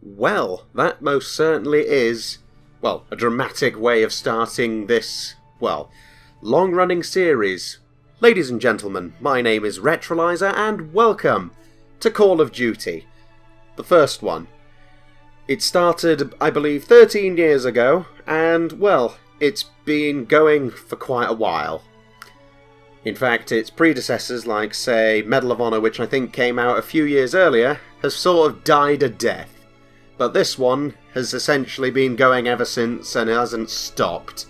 Well, that most certainly is, well, a dramatic way of starting this, well, long-running series. Ladies and gentlemen, my name is Retroliser and welcome to Call of Duty, the first one. It started, I believe, 13 years ago, and, well, it's been going for quite a while. In fact, its predecessors, like, say, Medal of Honor, which I think came out a few years earlier, has sort of died a death. But this one has essentially been going ever since and hasn't stopped.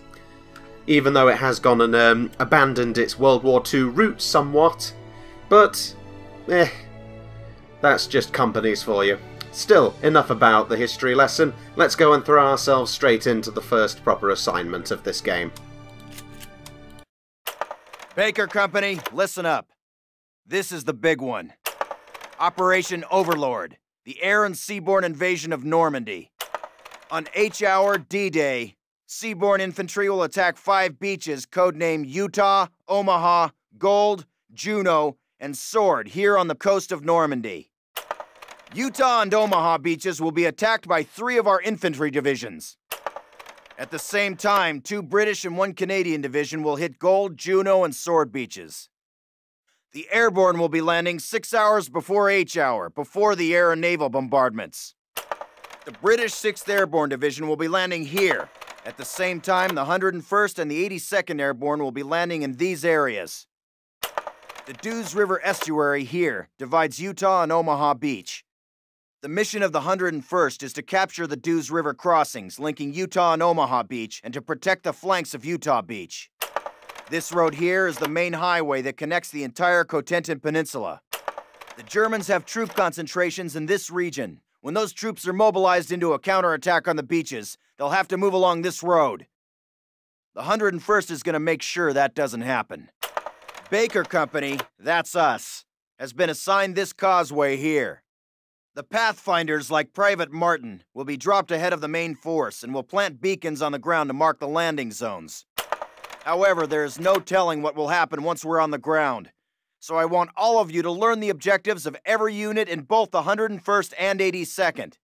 Even though it has gone and abandoned its World War II roots somewhat. But, that's just companies for you. Still, enough about the history lesson. Let's go and throw ourselves straight into the first proper assignment of this game. Baker Company, listen up. This is the big one. Operation Overlord. The air and seaborne invasion of Normandy. On H-Hour D-Day, seaborne infantry will attack 5 beaches codenamed Utah, Omaha, Gold, Juno, and Sword here on the coast of Normandy. Utah and Omaha beaches will be attacked by 3 of our infantry divisions. At the same time, 2 British and 1 Canadian division will hit Gold, Juno, and Sword beaches. The airborne will be landing 6 hours before H-Hour, before the air and naval bombardments. The British 6th Airborne Division will be landing here. At the same time, the 101st and the 82nd Airborne will be landing in these areas. The Dews River Estuary here divides Utah and Omaha Beach. The mission of the 101st is to capture the Dews River crossings linking Utah and Omaha Beach and to protect the flanks of Utah Beach. This road here is the main highway that connects the entire Cotentin Peninsula. The Germans have troop concentrations in this region. When those troops are mobilized into a counterattack on the beaches, they'll have to move along this road. The 101st is going to make sure that doesn't happen. Baker Company, that's us, has been assigned this causeway here. The Pathfinders, like Private Martin, will be dropped ahead of the main force and will plant beacons on the ground to mark the landing zones. However, there is no telling what will happen once we're on the ground, so I want all of you to learn the objectives of every unit in both the 101st and 82nd.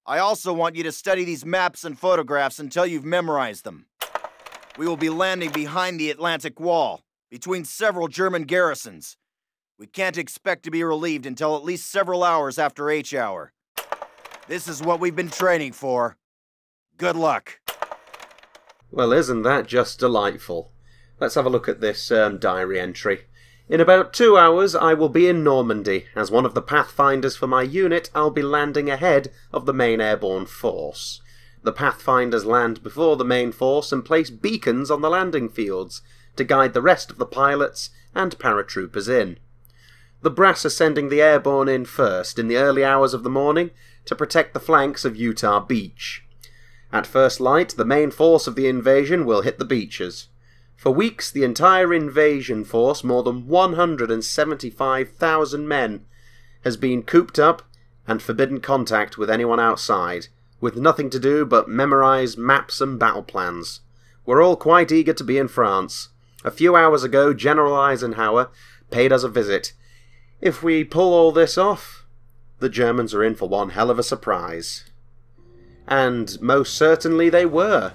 I also want you to study these maps and photographs until you've memorized them. We will be landing behind the Atlantic Wall, between several German garrisons. We can't expect to be relieved until at least several hours after H-Hour. This is what we've been training for. Good luck. Well, isn't that just delightful? Let's have a look at this diary entry. In about 2 hours, I will be in Normandy. As one of the Pathfinders for my unit, I'll be landing ahead of the main airborne force. The Pathfinders land before the main force and place beacons on the landing fields to guide the rest of the pilots and paratroopers in. The brass are sending the airborne in first in the early hours of the morning to protect the flanks of Utah Beach. At first light, the main force of the invasion will hit the beaches. For weeks, the entire invasion force, more than 175,000 men, has been cooped up and forbidden contact with anyone outside, with nothing to do but memorize maps and battle plans. We're all quite eager to be in France. A few hours ago, General Eisenhower paid us a visit. If we pull all this off, the Germans are in for one hell of a surprise. And most certainly they were.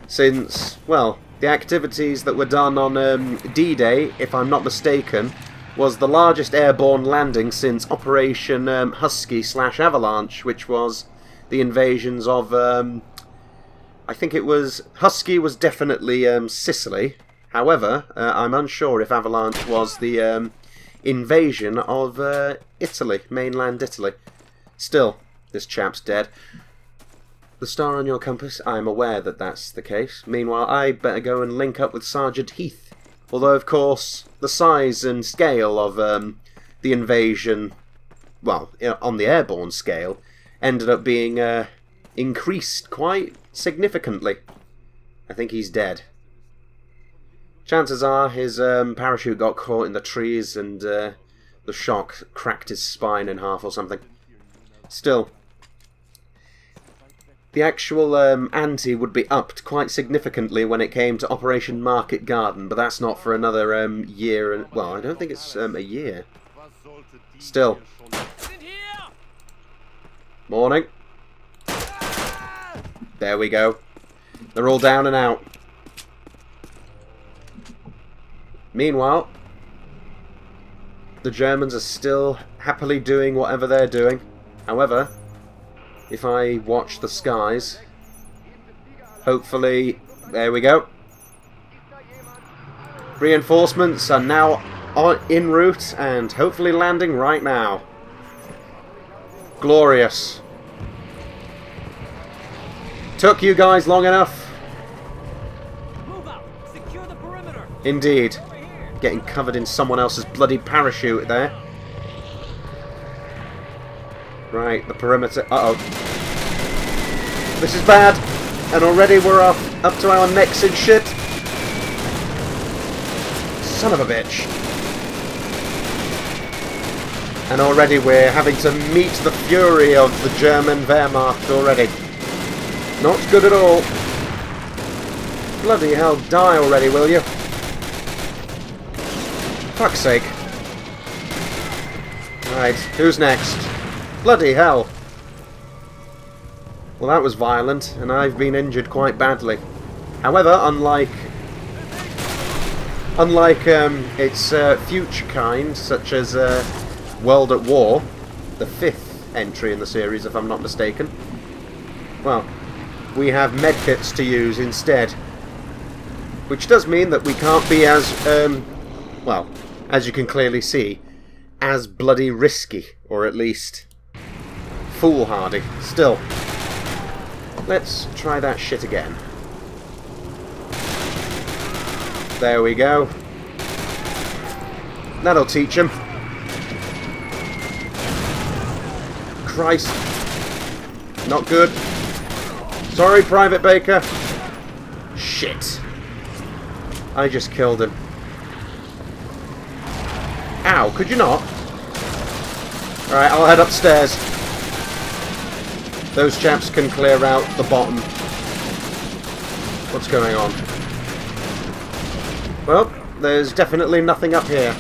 Since, well, the activities that were done on D-Day, if I'm not mistaken, was the largest airborne landing since Operation Husky/Avalanche, which was the invasions of, I think it was, Husky was definitely Sicily. However, I'm unsure if Avalanche was the invasion of Italy, mainland Italy. Still, this chap's dead. The star on your compass, I'm aware that that's the case. Meanwhile, I better go and link up with Sergeant Heath. Although, of course, the size and scale of the invasion, well, on the airborne scale, ended up being increased quite significantly. I think he's dead. Chances are his parachute got caught in the trees and the shock cracked his spine in half or something. Still, the actual ante would be upped quite significantly when it came to Operation Market Garden, but that's not for another year. Well, I don't think it's a year. Still, Morning. There we go. They're all down and out. Meanwhile, the Germans are still happily doing whatever they're doing. However, if I watch the skies, hopefully, there we go. Reinforcements are now en route and hopefully landing right now. Glorious. Took you guys long enough. Move out. Secure the perimeter. Indeed. Getting covered in someone else's bloody parachute there. Right, the perimeter. Uh-oh. This is bad. And already we're up to our necks in shit. Son of a bitch. And already we're having to meet the fury of the German Wehrmacht already. Not good at all. Bloody hell, die already, will you? Fuck's sake. Right, who's next? Bloody hell. Well, that was violent, and I've been injured quite badly. However, unlike its future kind, such as World at War, the 5th entry in the series, if I'm not mistaken, well, we have medkits to use instead. Which does mean that we can't be as, well, as you can clearly see, as bloody risky, or at least foolhardy. Still, let's try that shit again. There we go. That'll teach him. Christ. Not good. Sorry, Private Baker. Shit. I just killed him. Ow, could you not? Alright, I'll head upstairs. Those chaps can clear out the bottom. What's going on? Well, there's definitely nothing up here.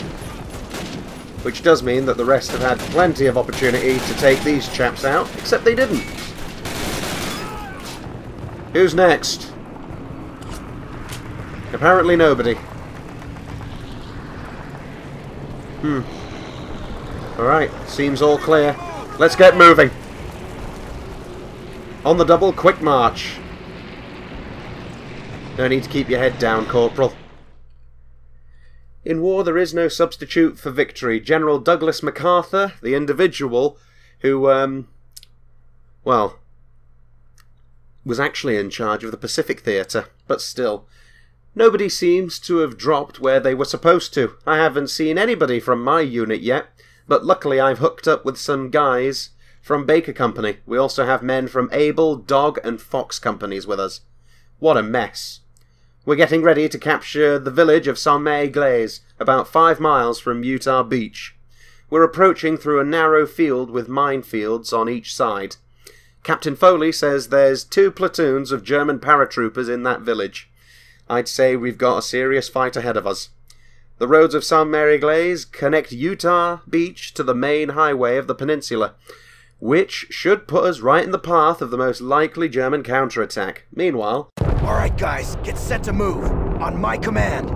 Which does mean that the rest have had plenty of opportunity to take these chaps out, except they didn't. Who's next? Apparently nobody. Alright, seems all clear. Let's get moving. On the double, quick march. No need to keep your head down, Corporal. In war, there is no substitute for victory. General Douglas MacArthur, the individual who, well, was actually in charge of the Pacific Theatre, but still, nobody seems to have dropped where they were supposed to. I haven't seen anybody from my unit yet, but luckily I've hooked up with some guys from Baker Company. We also have men from Able, Dog, and Fox companies with us. What a mess. We're getting ready to capture the village of Saint-Mary-Glaise, about 5 miles from Utah Beach. We're approaching through a narrow field with minefields on each side. Captain Foley says there's 2 platoons of German paratroopers in that village. I'd say we've got a serious fight ahead of us. The roads of Saint-Mary-Glaise connect Utah Beach to the main highway of the peninsula, which should put us right in the path of the most likely German counterattack. Meanwhile... Alright guys, get set to move. On my command.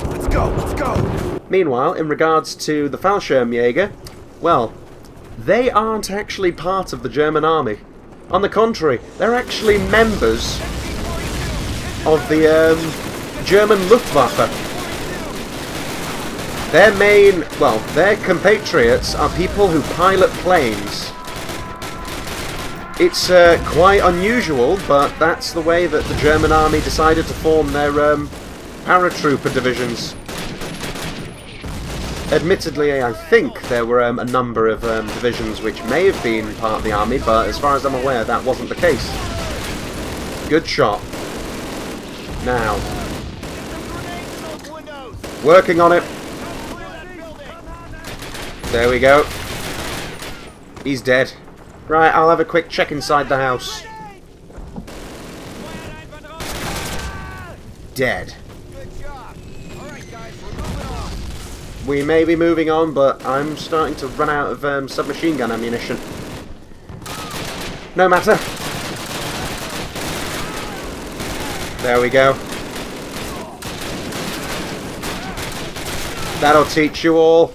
Let's go, let's go! Meanwhile, in regards to the Fallschirmjäger, well, they aren't actually part of the German army. On the contrary, they're actually members of the German Luftwaffe. Their main, well, their compatriots are people who pilot planes. It's quite unusual, but that's the way that the German army decided to form their paratrooper divisions. Admittedly, I think there were a number of divisions which may have been part of the army, but as far as I'm aware, that wasn't the case. Good shot. Now. Working on it. There we go. He's dead. Right, I'll have a quick check inside the house. Dead. We may be moving on, but I'm starting to run out of submachine gun ammunition. No matter. There we go. That'll teach you all.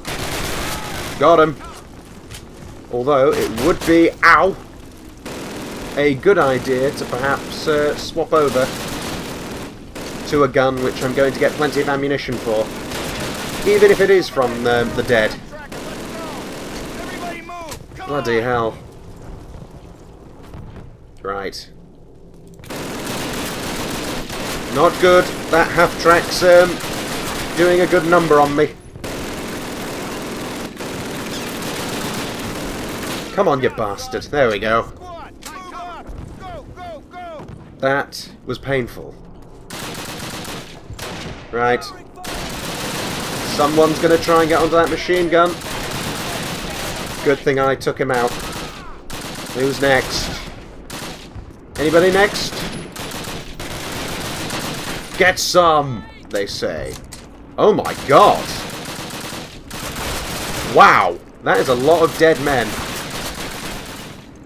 Got him. Although, it would be, ow, a good idea to perhaps swap over to a gun which I'm going to get plenty of ammunition for. Even if it is from the dead. Bloody hell. Right. Not good. That half-track's doing a good number on me. Come on, you bastard. There we go. That was painful. Right. Someone's going to try and get onto that machine gun. Good thing I took him out. Who's next? Anybody next? Get some, they say. Oh my god. Wow. That is a lot of dead men.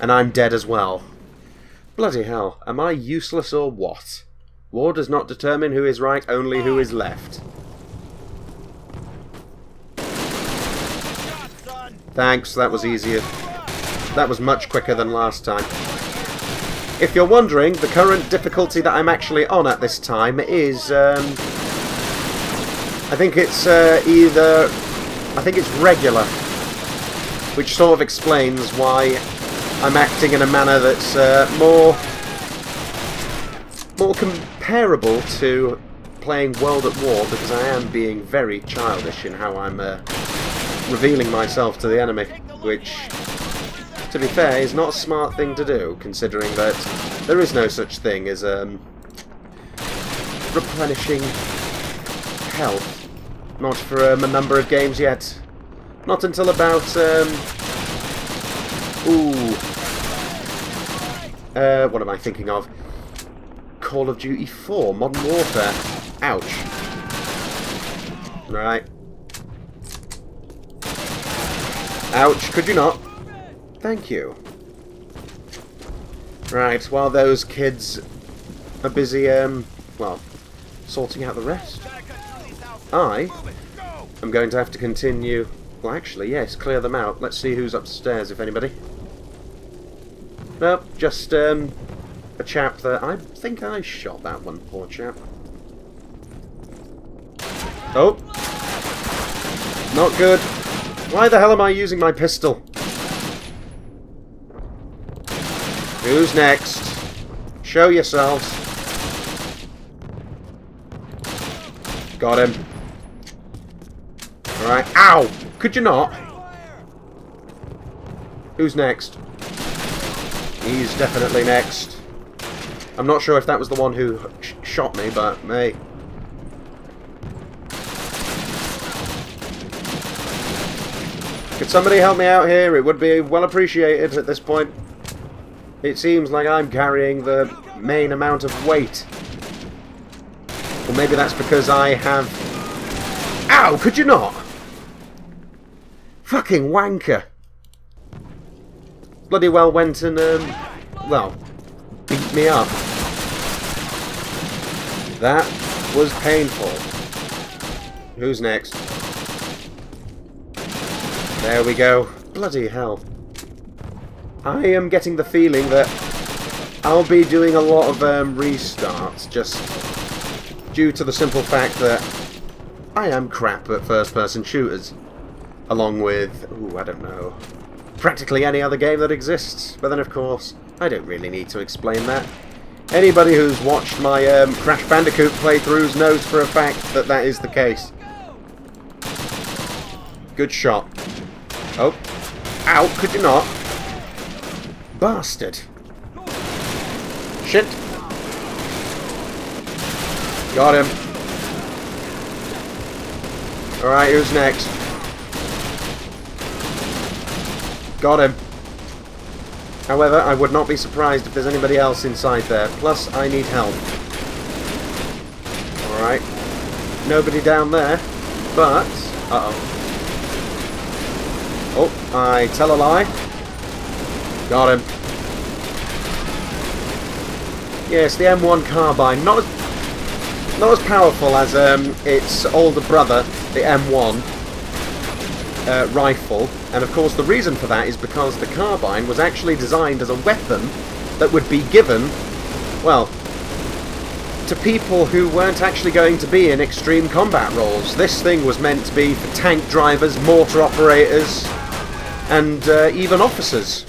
And I'm dead as well. Bloody hell. Am I useless or what? War does not determine who is right, only who is left. Thanks, that was easier. That was much quicker than last time. If you're wondering, the current difficulty that I'm actually on at this time is, I think it's regular, which sort of explains why I'm acting in a manner that's more comparable to playing World at War, because I am being very childish in how I'm revealing myself to the enemy, which, to be fair, is not a smart thing to do, considering that there is no such thing as replenishing health. Not for a number of games yet. Not until about what am I thinking of? Call of Duty 4, Modern Warfare. Ouch. Right. Ouch, could you not? Thank you. Right, while those kids are busy, well, sorting out the rest, I am going to have to continue. Well, actually, yes, clear them out. Let's see who's upstairs, if anybody. Nope, just, a chap that I think I shot that one, poor chap. Oh. Not good. Why the hell am I using my pistol? Who's next? Show yourselves. Got him. Alright. Ow! Could you not? Who's next? He's definitely next. I'm not sure if that was the one who shot me, but hey. Could somebody help me out here? It would be well appreciated at this point. It seems like I'm carrying the main amount of weight. Or maybe that's because I have... Ow! Could you not? Fucking wanker. Bloody well went and, well, beat me up. That was painful. Who's next? There we go. Bloody hell. I am getting the feeling that I'll be doing a lot of restarts, just due to the simple fact that I am crap at first-person shooters. Along with, ooh, I don't know, practically any other game that exists. But then, of course, I don't really need to explain that. Anybody who's watched my Crash Bandicoot playthroughs knows for a fact that that is the case. Good shot. Oh. Ow, could you not? Bastard. Shit. Got him. Alright, who's next? Got him. However, I would not be surprised if there's anybody else inside there. Plus, I need help. Alright. Nobody down there. But Uh-oh. Oh, I tell a lie. Got him. Yes, the M1 carbine. Not as powerful as its older brother, the M1 rifle. And of course the reason for that is because the carbine was actually designed as a weapon that would be given, well, to people who weren't actually going to be in extreme combat roles. This thing was meant to be for tank drivers, mortar operators, and even officers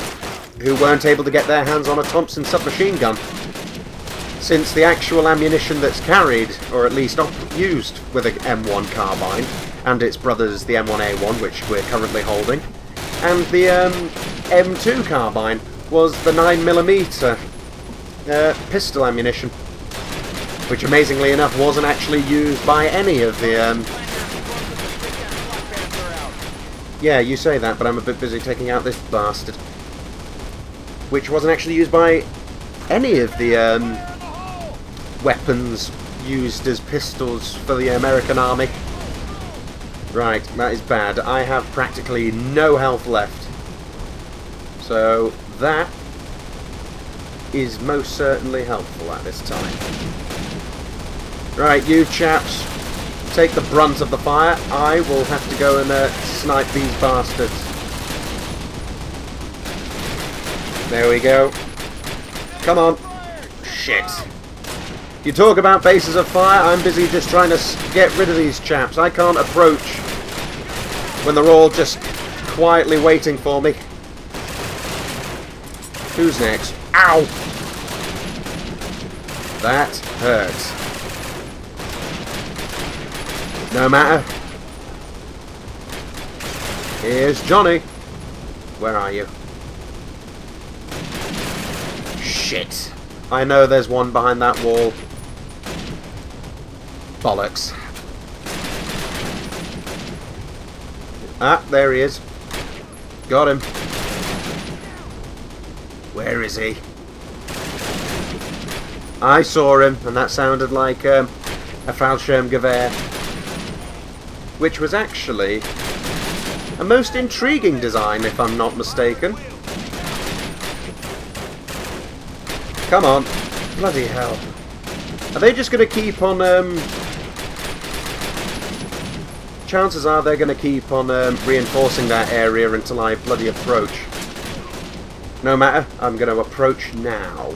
who weren't able to get their hands on a Thompson submachine gun. Since the actual ammunition that's carried, or at least used with an M1 carbine, and its brothers, the M1A1, which we're currently holding, and the M2 carbine was the 9mm pistol ammunition, which amazingly enough wasn't actually used by any of the... Yeah, you say that, but I'm a bit busy taking out this bastard. Which wasn't actually used by any of the weapons used as pistols for the American Army. Right, that is bad. I have practically no health left. So that is most certainly helpful at this time. Right, you chaps, take the brunt of the fire. I will have to go and snipe these bastards. There we go. Come on. Shit. You talk about bases of fire, I'm busy just trying to get rid of these chaps. I can't approach when they're all just quietly waiting for me. Who's next? Ow! That hurts. No matter. Here's Johnny. Where are you? Shit. I know there's one behind that wall. Bollocks. Ah, there he is. Got him. Where is he? I saw him, and that sounded like a Fallschirmgewehr, which was actually a most intriguing design, if I'm not mistaken. Come on. Bloody hell. Are they just going to keep on... Chances are they're going to keep on reinforcing that area until I bloody approach. No matter, I'm going to approach now.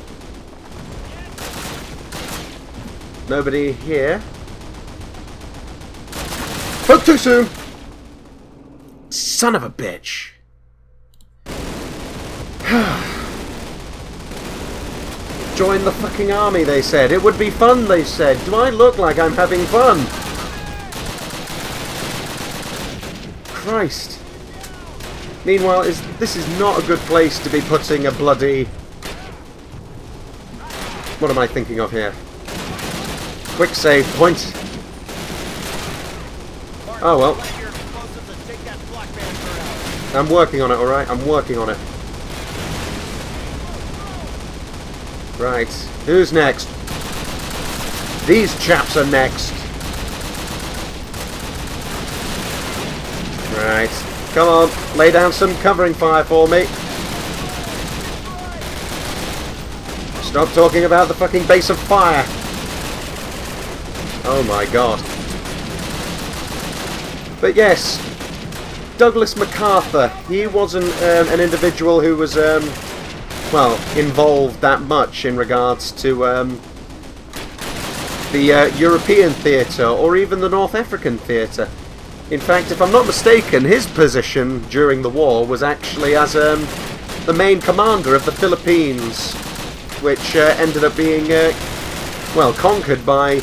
Nobody here. Spoke too soon! Son of a bitch. Join the fucking army, they said. It would be fun, they said. Do I look like I'm having fun? Christ. Meanwhile, this is not a good place to be putting a bloody... What am I thinking of here? Quick save point. Oh well. I'm working on it, alright? I'm working on it. Right. Who's next? These chaps are next. Right. Come on. Lay down some covering fire for me. Stop talking about the fucking base of fire. Oh my god. But yes, Douglas MacArthur, he wasn't an individual who was, well, involved that much in regards to the European theatre or even the North African theatre. In fact, if I'm not mistaken, his position during the war was actually as the main commander of the Philippines, which ended up being, well, conquered by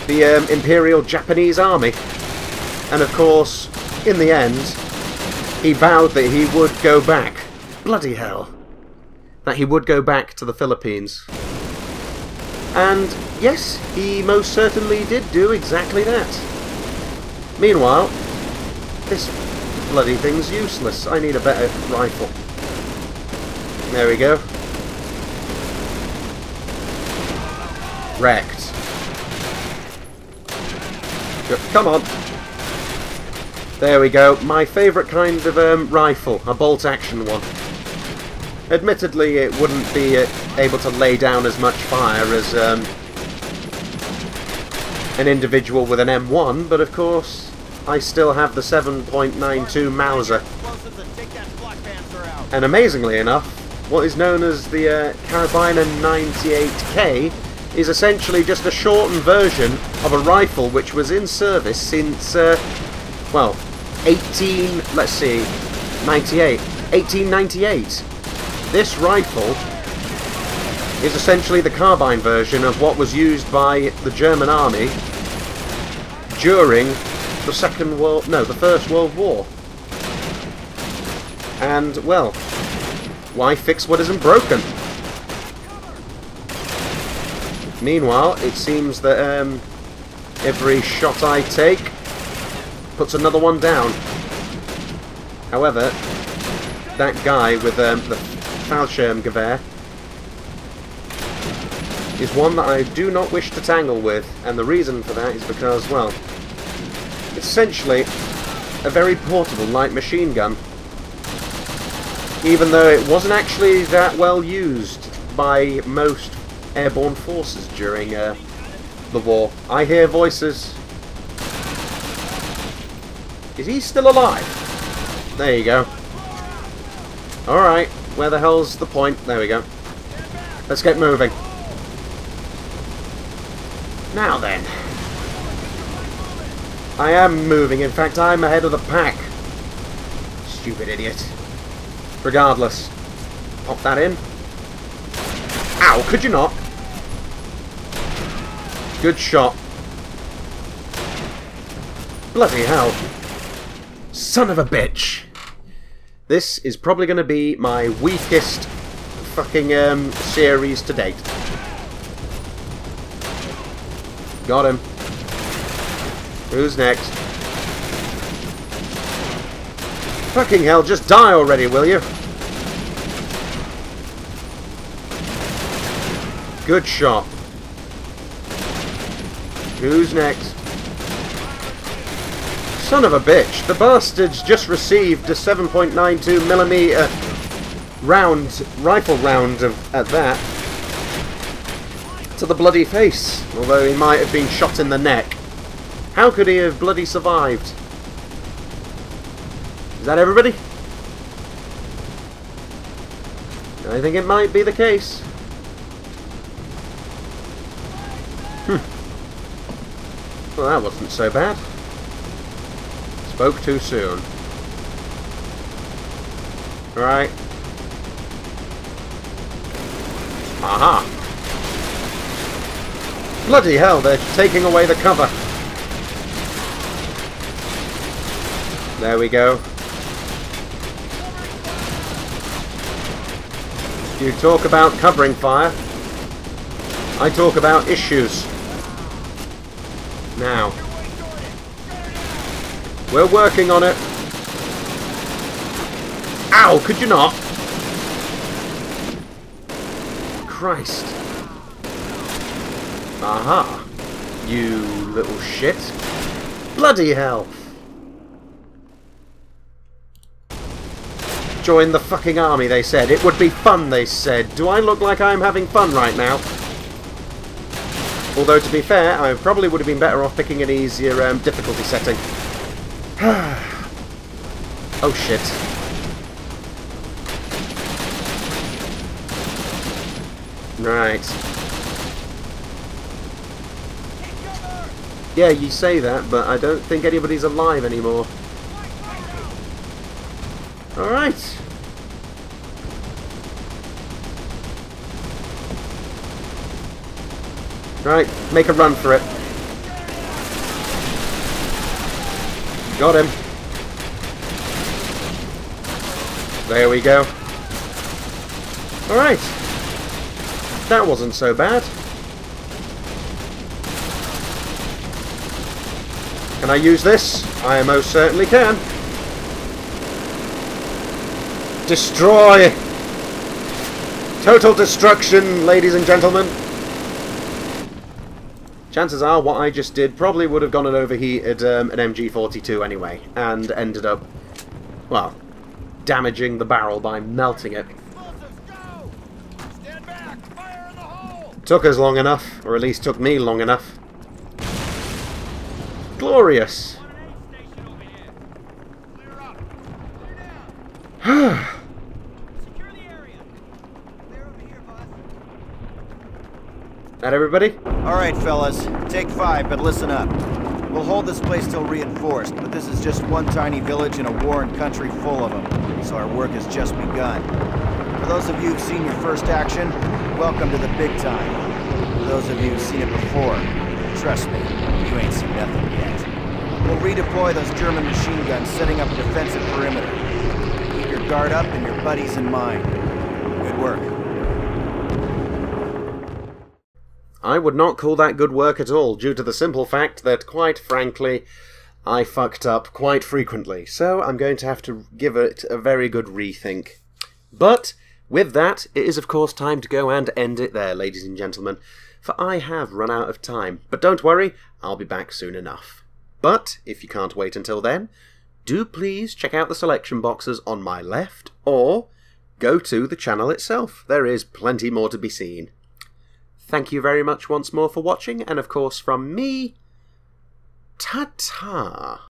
the Imperial Japanese Army. And of course, in the end, he vowed that he would go back. Bloody hell. That he would go back to the Philippines. And yes, he most certainly did do exactly that. Meanwhile, this bloody thing's useless. I need a better rifle. There we go. Wrecked. Come on. There we go. My favourite kind of rifle, a bolt-action one. Admittedly, it wouldn't be able to lay down as much fire as an individual with an M1, but of course, I still have the 7.92 Mauser. And amazingly enough, what is known as the Carabiner 98K is essentially just a shortened version of a rifle which was in service since, well, 1898. This rifle is essentially the carbine version of what was used by the German army during the First World War. And, well, why fix what isn't broken? Meanwhile, it seems that every shot I take puts another one down. However, that guy with the Fallschirmgewehr is one that I do not wish to tangle with, and the reason for that is because, well, it's essentially a very portable light machine gun, even though it wasn't actually that well used by most airborne forces during the war. I hear voices. Is he still alive? There you go. Alright, where the hell's the point? There we go. Let's get moving. Now then. I am moving, in fact I'm ahead of the pack. Stupid idiot. Regardless. Pop that in. Ow, could you not? Good shot. Bloody hell. Son of a bitch. This is probably going to be my weakest fucking series to date. Got him. Who's next? Fucking hell, just die already, will you? Good shot. Who's next? Son of a bitch, the bastard's just received a 7.92mm round, rifle round at that, to the bloody face, although he might have been shot in the neck. How could he have bloody survived? Is that everybody? I think it might be the case. Well, that wasn't so bad. Spoke too soon. Right. Aha! Bloody hell, they're taking away the cover. There we go. You talk about covering fire. I talk about issues. Now. We're working on it. Ow, could you not? Christ. Aha. You little shit. Bloody hell. Join the fucking army, they said. It would be fun, they said. Do I look like I'm having fun right now? Although, to be fair, I probably would have been better off picking an easier difficulty setting. Oh shit. Right. Yeah, you say that, but I don't think anybody's alive anymore. Alright. Right, make a run for it. Got him. There we go. Alright. That wasn't so bad. Can I use this? I most certainly can. Destroy! Total destruction, ladies and gentlemen. chances are what I just did probably would have gone and overheated an MG42 anyway, and ended up, well, damaging the barrel by melting it. Explosives, go! Stand back! Fire in the hole! Took us long enough, or at least took me long enough. Glorious! Clear up! Clear down! Secure the area. Clear over here, boss. That everybody? Alright, fellas. Take 5, but listen up. We'll hold this place till reinforced, but this is just one tiny village in a warring country full of them, so our work has just begun. For those of you who've seen your first action, welcome to the big time. For those of you who've seen it before, trust me, you ain't seen nothing yet. We'll redeploy those German machine guns, setting up a defensive perimeter. Keep your guard up and your buddies in mind. Good work. I would not call that good work at all, due to the simple fact that, quite frankly, I fucked up quite frequently, so I'm going to have to give it a very good rethink. But, with that, it is of course time to go and end it there, ladies and gentlemen, for I have run out of time. But don't worry, I'll be back soon enough. But, if you can't wait until then, do please check out the selection boxes on my left, or go to the channel itself. There is plenty more to be seen. Thank you very much once more for watching, and of course from me, ta-ta!